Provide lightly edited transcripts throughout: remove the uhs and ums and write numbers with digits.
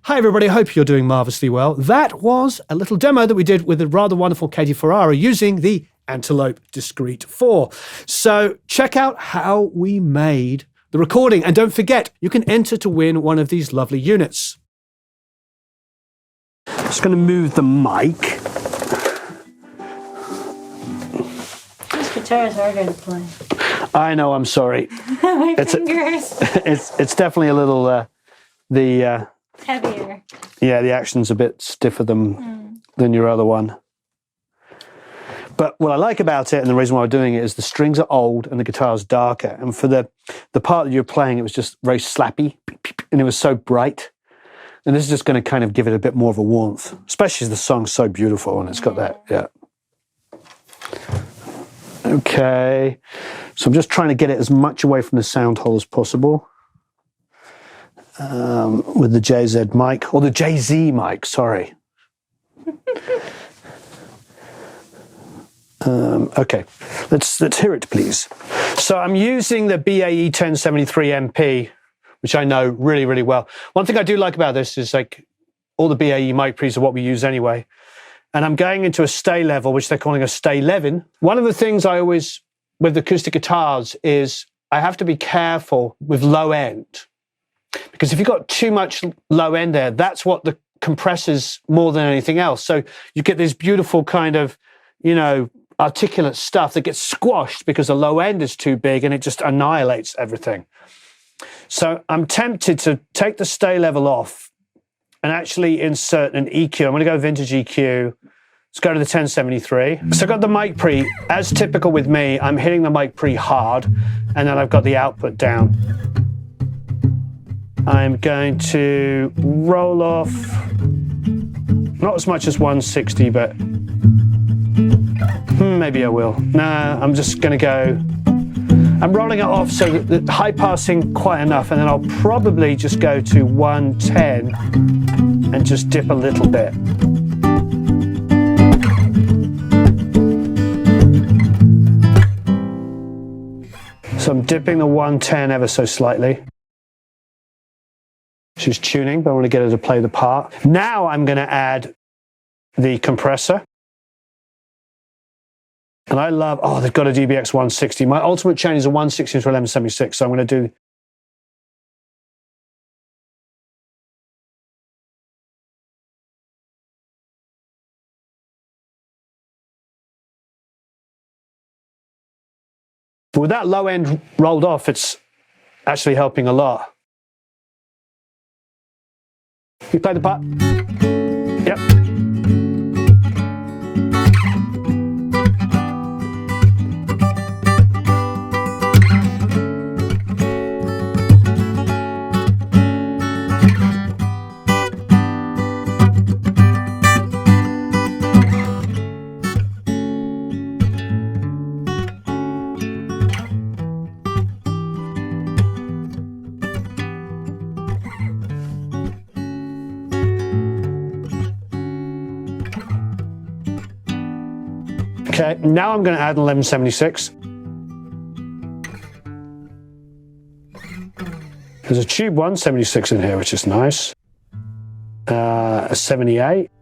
Hi everybody, I hope you're doing marvellously well. That was a little demo that we did with the rather wonderful Katie Ferrara using the Antelope Discrete 4. So check out how we made the recording, and don't forget, you can enter to win one of these lovely units. I'm just going to move the mic. These guitars are going to play. I know, I'm sorry. My fingers. It's definitely a little, Heavier. Yeah, the action's a bit stiffer than your other one. But what I like about it, and the reason why I'm doing it, is the strings are old and the guitar's darker. And for the part that you're playing, it was just very slappy, and it was so bright. And this is just going to kind of give it a bit more of a warmth, especially as the song's so beautiful and it's got that, yeah. Okay, so I'm just trying to get it as much away from the sound hole as possible. With the JZ mic, or the JZ mic, sorry. Okay, let's hear it, please. So I'm using the BAE 1073 MP, which I know really, really well. One thing I do like about this is like all the BAE mic pre's are what we use anyway. And I'm going into a stay level, which they're calling a stay 11. One of the things I always, with acoustic guitars, is I have to be careful with low end. Because if you've got too much low end there, that's what the compresses more than anything else. So you get this beautiful kind of, you know, articulate stuff that gets squashed because the low end is too big and it just annihilates everything. So I'm tempted to take the stay level off and actually insert an EQ. I'm going to go vintage EQ. Let's go to the 1073. So I've got the mic pre. As typical with me, I'm hitting the mic pre hard, and then I've got the output down. I'm going to roll off, not as much as 160, but maybe I will. Nah, I'm just going to go, I'm rolling it off so that the high passing quite enough, and then I'll probably just go to 110 and just dip a little bit. So I'm dipping the 110 ever so slightly. She's tuning, but I want to get her to play the part. Now I'm going to add the compressor. And I love, oh, they've got a DBX 160. My ultimate chain is a 160 to 1176, so I'm going to do. But with that low end rolled off, it's actually helping a lot. You play the part? Yep. Okay, now I'm going to add an 1176. There's a tube 176 in here, which is nice. A 78.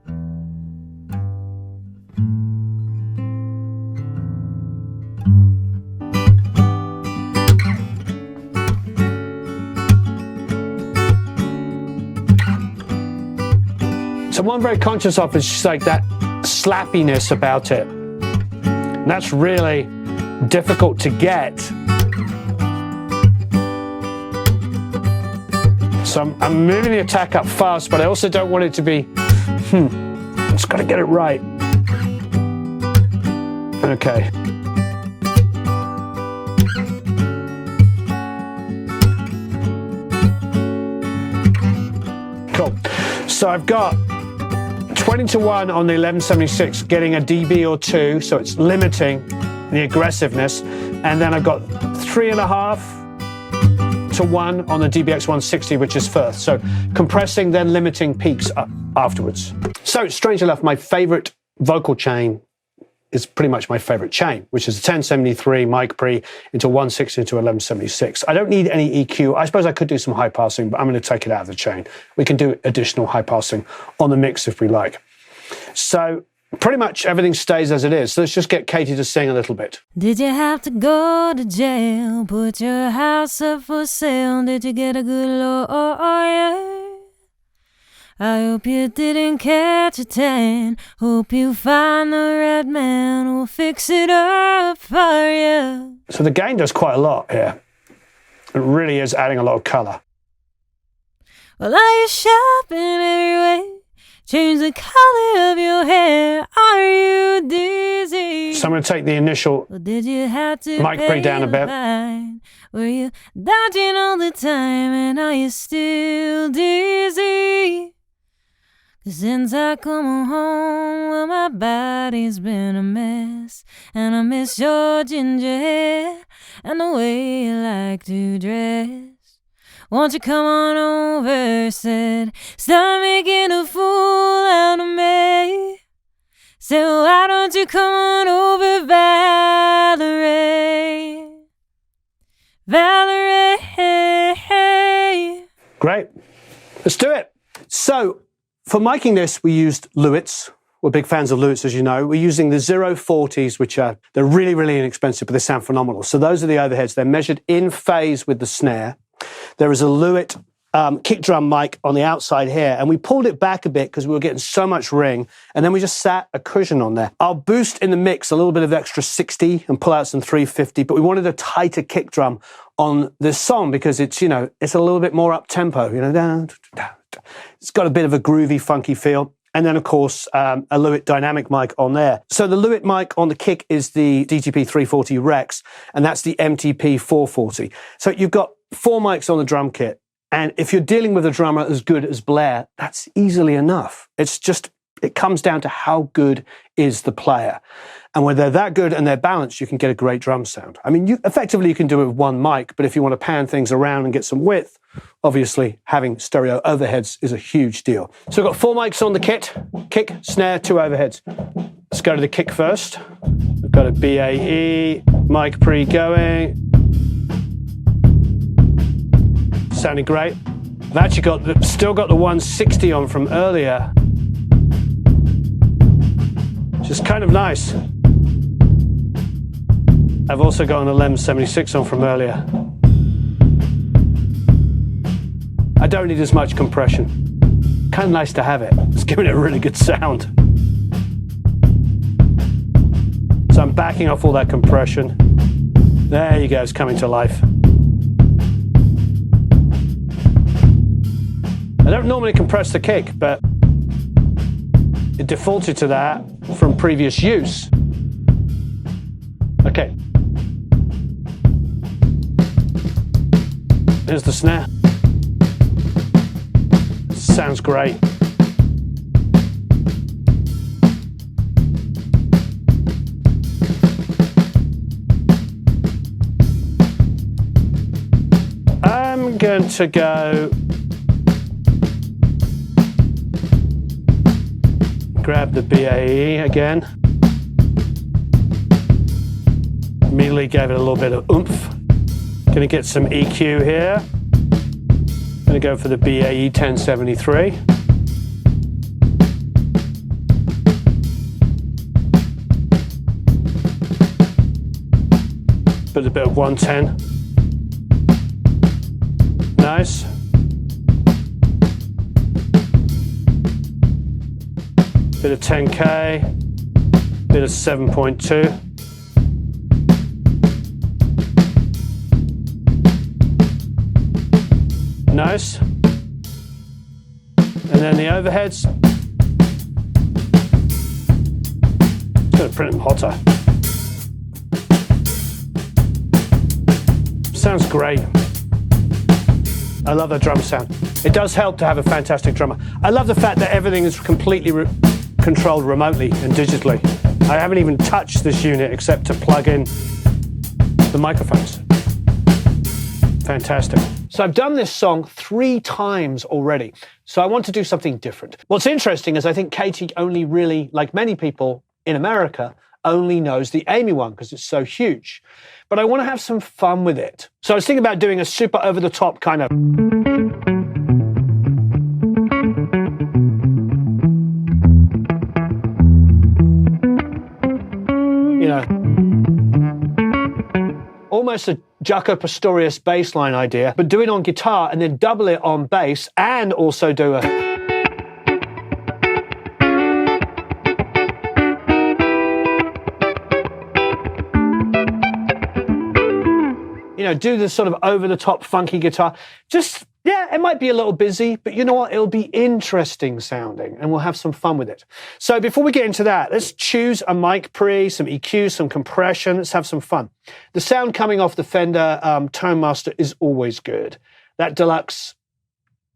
So what I'm very conscious of is just like that slappiness about it. And that's really difficult to get. So I'm moving the attack up fast, but I also don't want it to be, just got to get it right. Okay. Cool. So I've got 20 to 1 on the 1176, getting a dB or 2, so it's limiting the aggressiveness. And then I've got 3.5 to 1 on the DBX 160, which is first. So compressing, then limiting peaks afterwards. So strangely enough, my favorite vocal chain is pretty much my favorite chain, which is a 1073 mic pre into 160 into 1176. I don't need any EQ. I suppose I could do some high passing, but I'm going to take it out of the chain. We can do additional high passing on the mix if we like. So pretty much everything stays as it is. So let's just get Katie to sing a little bit. Did you have to go to jail? Put your house up for sale? Did you get a good lawyer? I hope you didn't catch a tan. Hope you find the right man who'll fix it up for you. So the gain does quite a lot here. It really is adding a lot of colour. Well, are you shopping everywhere? Change the color of your hair. Are you dizzy? So I'm going to take the initial Or did you have to mic pre down a bit. fine? Were you dodging all the time? And are you still dizzy? 'Cause since I come home, well, my body's been a mess. And I miss your ginger hair and the way you like to dress. Won't you come on over, said, stop making a fool out of me. Said, why don't you come on over, Valerie? Valerie. Great. Let's do it. So for miking this, we used Lewitts. We're big fans of Lewitts, as you know. We're using the 040s, which they're really, really inexpensive, but they sound phenomenal. So those are the overheads. They're measured in phase with the snare. There is a Lewitt kick drum mic on the outside here, and we pulled it back a bit because we were getting so much ring, and then we just sat a cushion on there. I'll boost in the mix a little bit of extra 60 and pull out some 350, but we wanted a tighter kick drum on this song because it's, you know, it's a little bit more up tempo, you know. It's got a bit of a groovy, funky feel. And then, of course, a Lewitt dynamic mic on there. So the Lewitt mic on the kick is the DTP 340 Rex, and that's the MTP 440. So you've got 4 mics on the drum kit. And if you're dealing with a drummer as good as Blair, that's easily enough. It's just, it comes down to how good is the player. And when they're that good and they're balanced, you can get a great drum sound. I mean, effectively, you can do it with 1 mic, but if you want to pan things around and get some width, obviously having stereo overheads is a huge deal. So we've got 4 mics on the kit, kick, snare, 2 overheads. Let's go to the kick first. We've got a BAE, mic pre going. Sounding great. I've actually still got the 160 on from earlier, which is kind of nice. I've also got an 1176 on from earlier. I don't need as much compression. Kind of nice to have it. It's giving it a really good sound. So I'm backing off all that compression. There you go, it's coming to life. I don't normally compress the kick, but it defaulted to that from previous use. Okay. Here's the snare. Sounds great. I'm going to go grab the BAE again. Immediately gave it a little bit of oomph. Gonna get some EQ here. Gonna go for the BAE 1073. Put a bit of 110. Nice. Bit of 10K, bit of 7.2. Nice. And then the overheads. Gonna print them hotter. Sounds great. I love the drum sound. It does help to have a fantastic drummer. I love the fact that everything is completely controlled remotely and digitally. I haven't even touched this unit except to plug in the microphones. Fantastic. So I've done this song 3 times already, so I want to do something different. What's interesting is I think Katie only really, like many people in America, only knows the Amy one because it's so huge. But I want to have some fun with it. So I was thinking about doing a super over-the-top kind of... You know, almost a Jaco Pastorius bass line idea, but do it on guitar and then double it on bass and also do a... You know, do this sort of over-the-top funky guitar. Just, yeah, it might be a little busy, but you know what? It'll be interesting sounding, and we'll have some fun with it. So before we get into that, let's choose a mic pre, some EQ, some compression. Let's have some fun. The sound coming off the Fender Tone Master is always good. That Deluxe,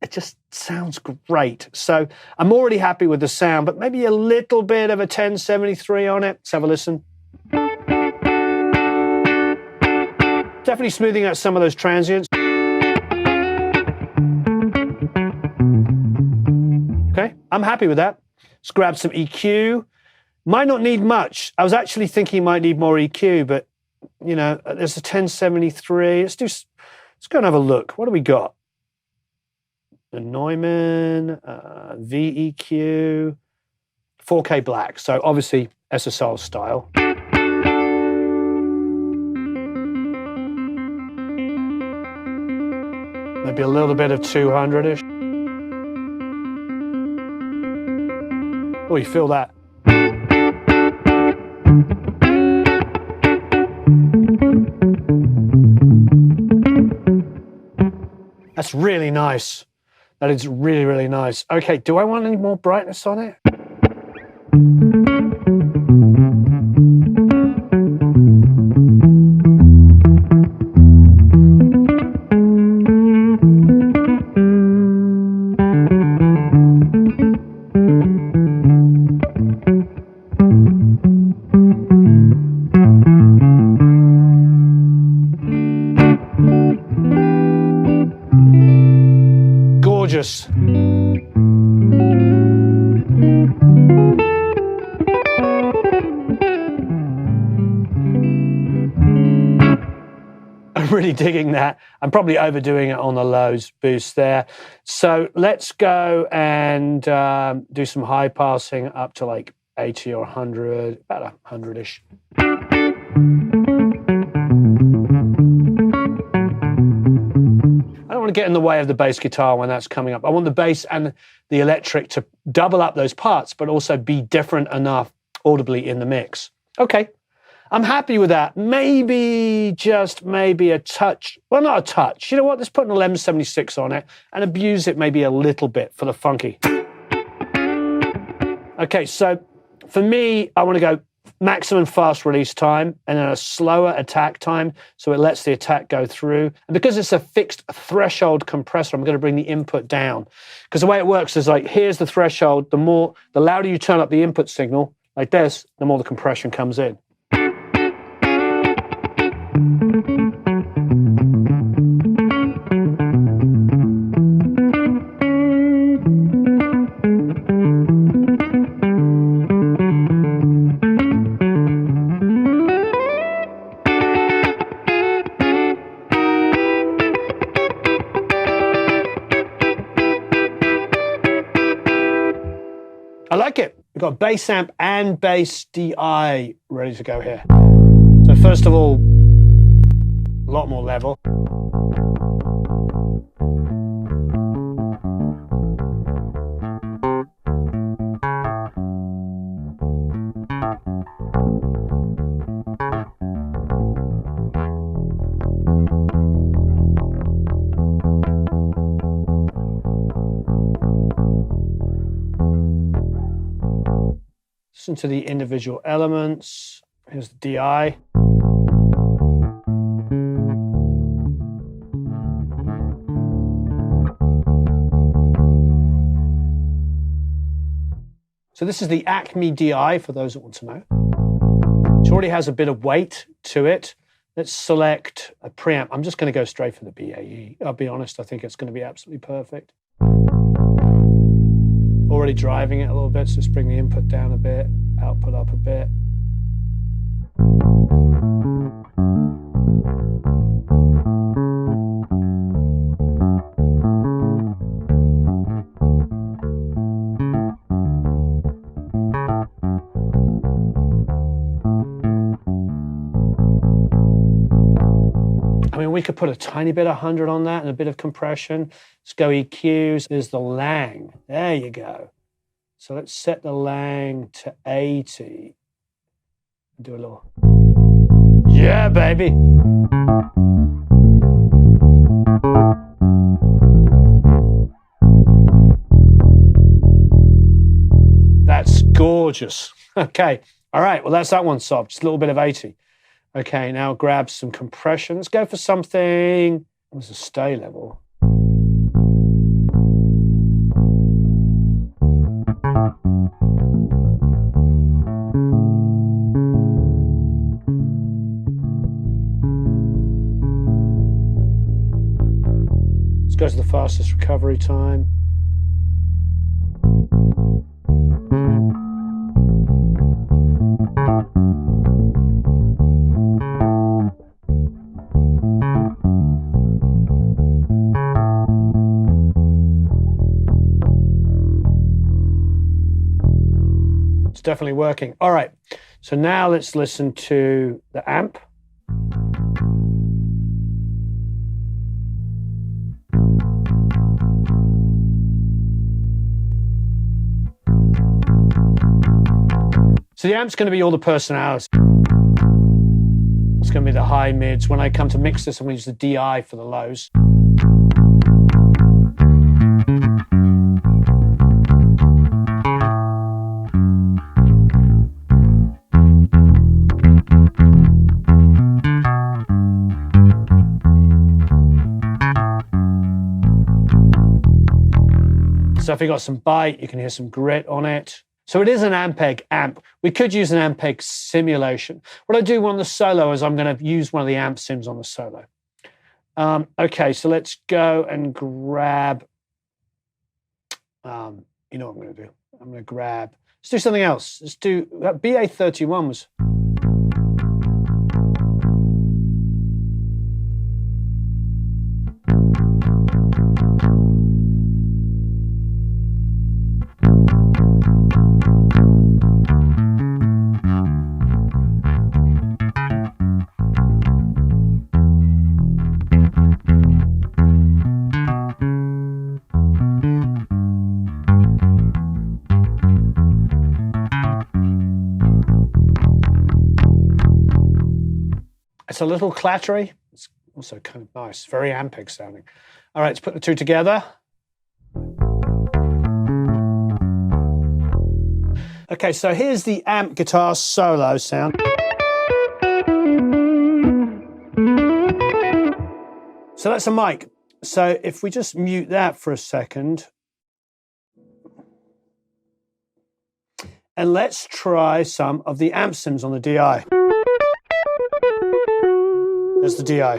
it just sounds great. So I'm already happy with the sound, but maybe a little bit of a 1073 on it. Let's have a listen. Definitely smoothing out some of those transients. Okay, I'm happy with that. Let's grab some EQ. Might not need much. I was actually thinking you might need more EQ, but you know, there's a 1073. Let's go and have a look. What do we got? The Neumann, VEQ, 4K black. So obviously SSL style. Maybe a little bit of 200-ish. Oh, you feel that? That's really nice. That is really, really nice. Okay, do I want any more brightness on it? Gorgeous. I'm really digging that. I'm probably overdoing it on the lows boost there. So let's go and do some high passing up to like 80 or 100, about 100-ish. I don't want to get in the way of the bass guitar when that's coming up. I want the bass and the electric to double up those parts, but also be different enough audibly in the mix. Okay, I'm happy with that. Maybe, just maybe a touch. Well, not a touch. You know what? Let's put an 1176 on it and abuse it maybe a little bit for the funky. Okay, so for me, I want to go maximum fast release time and then a slower attack time so it lets the attack go through. And because it's a fixed threshold compressor, I'm going to bring the input down. Because the way it works is like, here's the threshold. The louder you turn up the input signal, like this, the more the compression comes in. I like it. We've got bass amp and bass DI ready to go here. So first of all, a lot more level. Listen to the individual elements. Here's the DI. So this is the Acme DI for those that want to know. It already has a bit of weight to it. Let's select a preamp. I'm just going to go straight for the BAE. I'll be honest, I think it's going to be absolutely perfect. Already driving it a little bit, so let's bring the input down a bit, output up a bit. I mean, we could put a tiny bit of 100 on that and a bit of compression. Let's go EQs. There's the lang. There you go. So let's set the lang to 80. Do a little. Yeah, baby. That's gorgeous. Okay. All right. Well, that's that one solved. Just a little bit of 80. Okay. Now grab some compression. Let's go for something. What's the stay level? Let's go to the fastest recovery time. It's definitely working. All right. So now let's listen to the amp. So the amp's going to be all the personalities. It's going to be the high mids. When I come to mix this, I'm going to use the DI for the lows. So if you got some bite, you can hear some grit on it. So it is an Ampeg amp. We could use an Ampeg simulation. What I do on the solo is I'm going to use one of the amp sims on the solo. Okay, so let's go and grab, you know what I'm going to do? I'm going to grab, let's do something else. Let's do, that BA31 was, it's a little clattery. It's also kind of nice, very Ampeg sounding. All right, let's put the two together. Okay, so here's the amp guitar solo sound. So that's a mic. So if we just mute that for a second. And let's try some of the amp sims on the DI. There's the DI.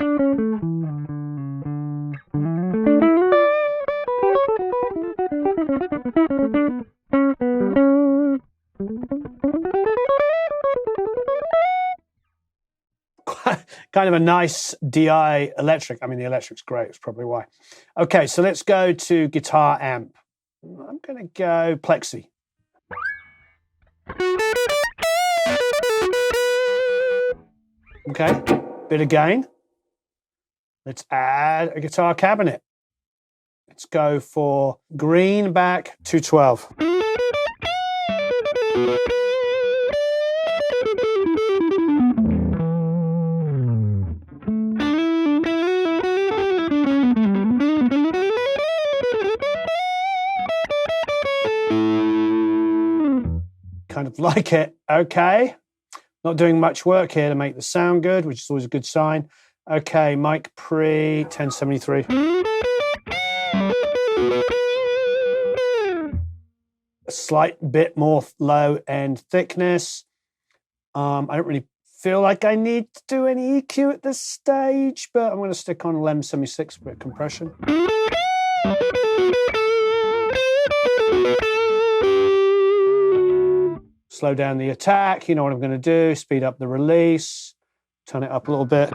Kind of a nice DI electric. I mean, the electric's great. It's probably why. Okay, so let's go to guitar amp. I'm going to go Plexi. Okay, bit of gain. Let's add a guitar cabinet. Let's go for Greenback 212. Kind of like it. Okay. Not doing much work here to make the sound good, which is always a good sign. Okay, mic pre 1073. A slight bit more low end thickness. I don't really feel like I need to do any EQ at this stage, but I'm going to stick on 1176 for compression. slow down the attack. You know what I'm going to do. Speed up the release. Turn it up a little bit.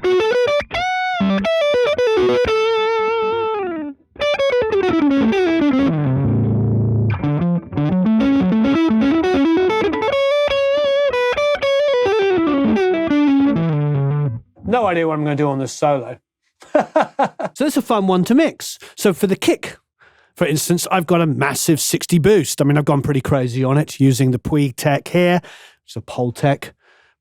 No idea what I'm going to do on this solo. So it's a fun one to mix. So for the kick, for instance, I've got a massive 60 boost. I mean, I've gone pretty crazy on it using the Puig Tech here. It's a Poltech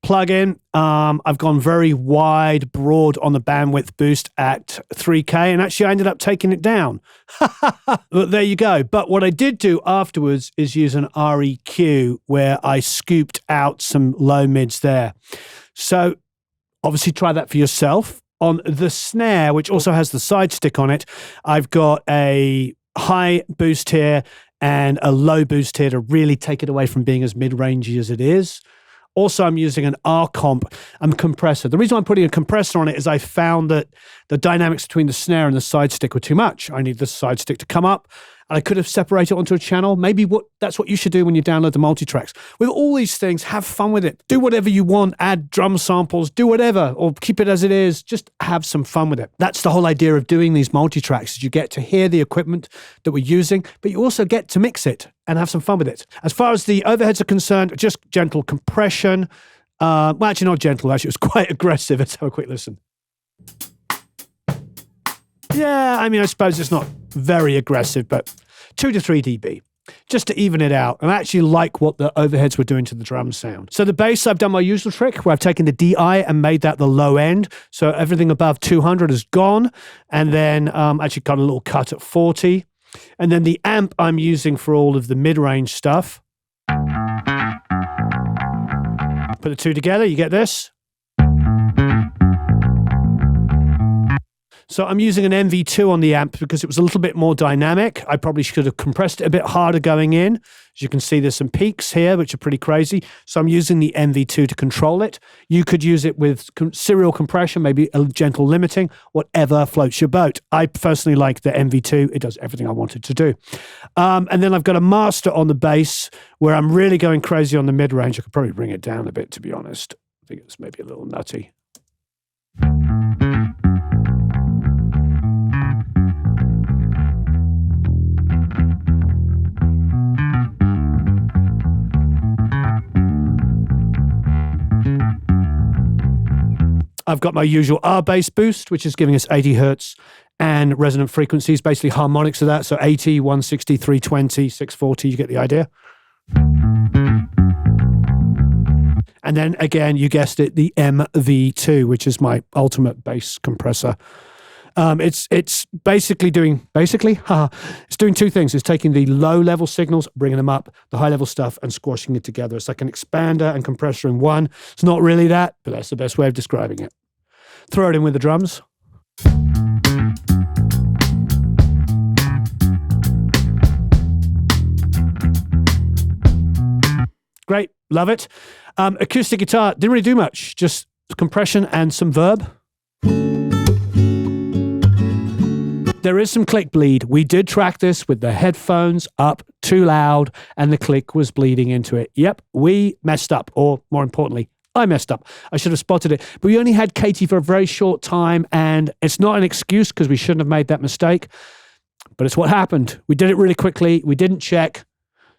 plugin. I've gone very wide, broad on the bandwidth boost at 3K, and actually I ended up taking it down. But there you go. But what I did do afterwards is use an REQ where I scooped out some low mids there. So obviously try that for yourself. On the snare, which also has the side stick on it, I've got a high boost here and a low boost here to really take it away from being as mid-rangey as it is. Also, I'm using an R-comp compressor. The reason I'm putting a compressor on it is I found that the dynamics between the snare and the side stick were too much. I need the side stick to come up, and I could have separated it onto a channel. Maybe that's what you should do when you download the multi-tracks. With all these things, have fun with it. Do whatever you want, add drum samples, do whatever, or keep it as it is. Just have some fun with it. That's the whole idea of doing these multi-tracks, is you get to hear the equipment that we're using, but you also get to mix it and have some fun with it. As far as the overheads are concerned, just gentle compression. Well, actually not gentle, actually it was quite aggressive. Let's have a quick listen. Yeah, I mean, I suppose it's not very aggressive, but 2 to 3 dB, just to even it out. And I actually like what the overheads were doing to the drum sound. So the bass, I've done my usual trick where I've taken the DI and made that the low end. So everything above 200 is gone. And then actually got a little cut at 40. And then the amp I'm using for all of the mid-range stuff. Put the two together, you get this. So I'm using an MV2 on the amp because it was a little bit more dynamic. I probably should have compressed it a bit harder going in. As you can see, there's some peaks here, which are pretty crazy. So I'm using the MV2 to control it. You could use it with serial compression, maybe a gentle limiting, whatever floats your boat. I personally like the MV2. It does everything I wanted to do. And then I've got a master on the bass where I'm really going crazy on the mid-range. I could probably bring it down a bit, to be honest. I think it's maybe a little nutty. I've got my usual R bass boost, which is giving us 80 hertz and resonant frequencies, basically harmonics of that. So 80, 160, 320, 640, you get the idea. And then again, you guessed it, the MV2, which is my ultimate bass compressor. It's basically doing two things. It's taking the low level signals, bringing them up, the high level stuff, and squashing it together. It's like an expander and compressor in one. It's not really that, but that's the best way of describing it. Throw it in with the drums. Great, love it. Acoustic guitar, didn't really do much, just compression and some verb. There is some click bleed. We did track this with the headphones up too loud and the click was bleeding into it. Yep, we messed up, or more importantly, I messed up. I should have spotted it. But we only had Katie for a very short time, and it's not an excuse because we shouldn't have made that mistake, but it's what happened. We did it really quickly. We didn't check.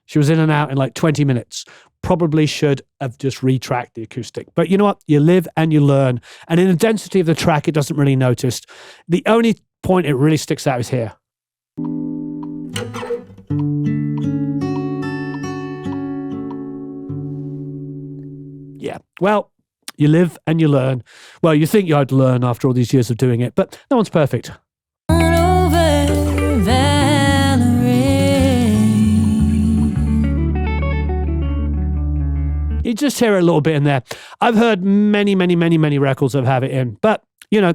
She was in and out in like 20 minutes. Probably should have just retracked the acoustic. But you know what? You live and you learn. And in the density of the track, it doesn't really notice. The only point it really sticks out is here. Yeah, well, you live and you learn. Well, you think you'd learn after all these years of doing it, but no one's perfect. You just hear it a little bit in there. I've heard many records that have it in, but you know,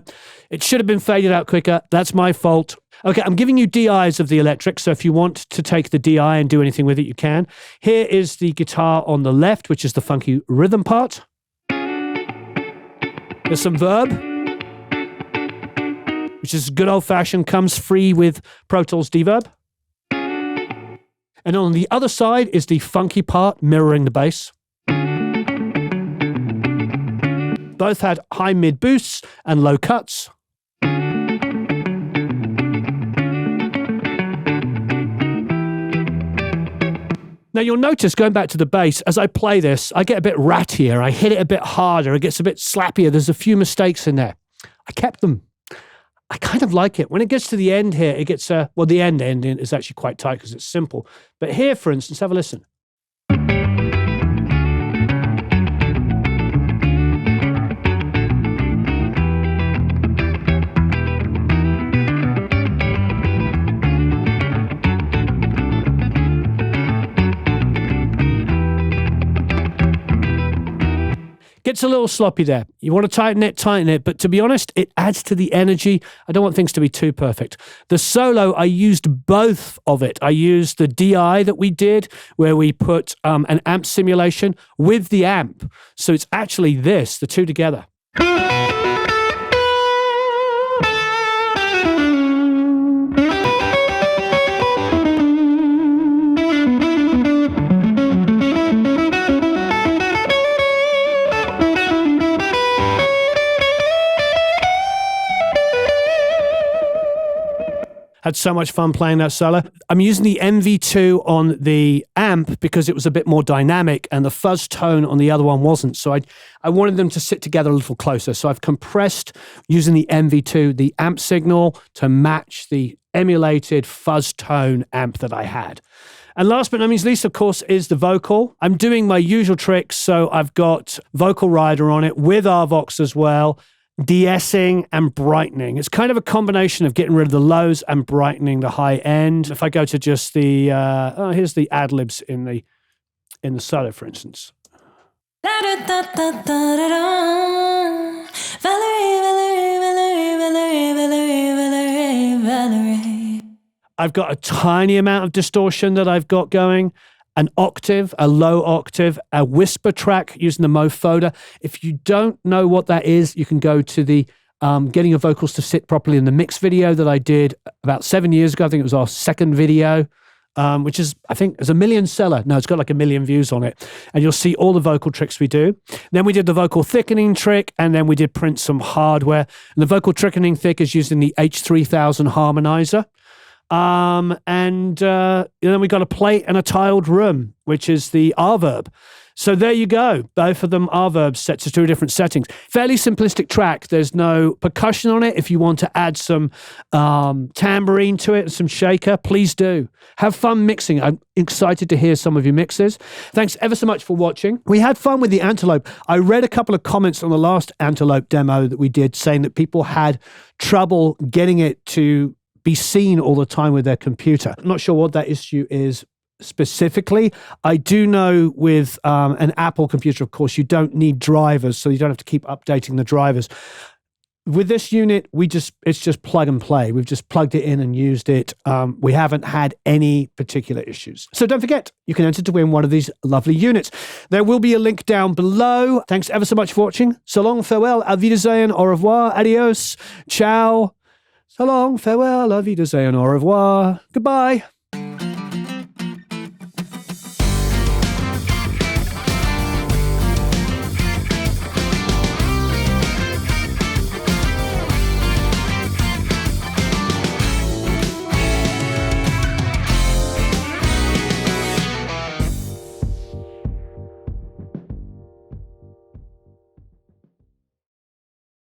it should have been faded out quicker. That's my fault. Okay, I'm giving you DIs of the electric, so if you want to take the DI and do anything with it, you can. Here is the guitar on the left, which is the funky rhythm part. There's some verb, which is good old-fashioned, comes free with Pro Tools Deverb. And on the other side is the funky part mirroring the bass. Both had high mid boosts and low cuts. Now you'll notice, going back to the bass, as I play this, I get a bit rattier. I hit it a bit harder. It gets a bit slappier. There's a few mistakes in there. I kept them. I kind of like it. When it gets to the end here, it gets, well, the end ending is actually quite tight because it's simple. But here, for instance, have a listen. Gets a little sloppy there. You want to tighten it. But to be honest, it adds to the energy. I don't want things to be too perfect. The solo, I used both of it. I used the DI that we did, where we put an amp simulation with the amp. So it's actually this, the two together. Had so much fun playing that solo. I'm using the MV2 on the amp because it was a bit more dynamic and the fuzz tone on the other one wasn't. So I wanted them to sit together a little closer. So I've compressed, using the MV2, the amp signal to match the emulated fuzz tone amp that I had. And last but not least, of course, is the vocal. I'm doing my usual tricks. So I've got Vocal Rider on it with RVox as well, de-essing and brightening. It's kind of a combination of getting rid of the lows and brightening the high end. If I go to just the, here's the ad-libs in the solo, for instance. I've got a tiny amount of distortion that I've got going. An octave, a low octave, a whisper track using the Mofoda. If you don't know what that is, you can go to the Getting Your Vocals to Sit Properly in the Mix video that I did about 7 years ago. I think it was our second video, which is, I think, is a million seller. No, it's got like 1 million views on it. And you'll see all the vocal tricks we do. Then we did the vocal thickening trick, and then we did print some hardware. And the vocal thickening thick is using the H3000 harmonizer. And then we got a plate and a tiled room, which is the reverb. So there you go. Both of them reverbs set to 2 different settings. Fairly simplistic track. There's no percussion on it. If you want to add some tambourine to it, some shaker, please do. Have fun mixing. I'm excited to hear some of your mixes. Thanks ever so much for watching. We had fun with the Antelope. I read a couple of comments on the last Antelope demo that we did saying that people had trouble getting it to be seen all the time with their computer. I'm not sure what that issue is specifically. I do know with an Apple computer, of course, you don't need drivers, so you don't have to keep updating the drivers. With this unit, it's just plug and play. We've just plugged it in and used it. We haven't had any particular issues. So don't forget, you can enter to win one of these lovely units. There will be a link down below. Thanks ever so much for watching. So long, farewell, auf Wiedersehen, au revoir, adios, ciao. So long, farewell, auf Wiedersehen, au revoir, goodbye.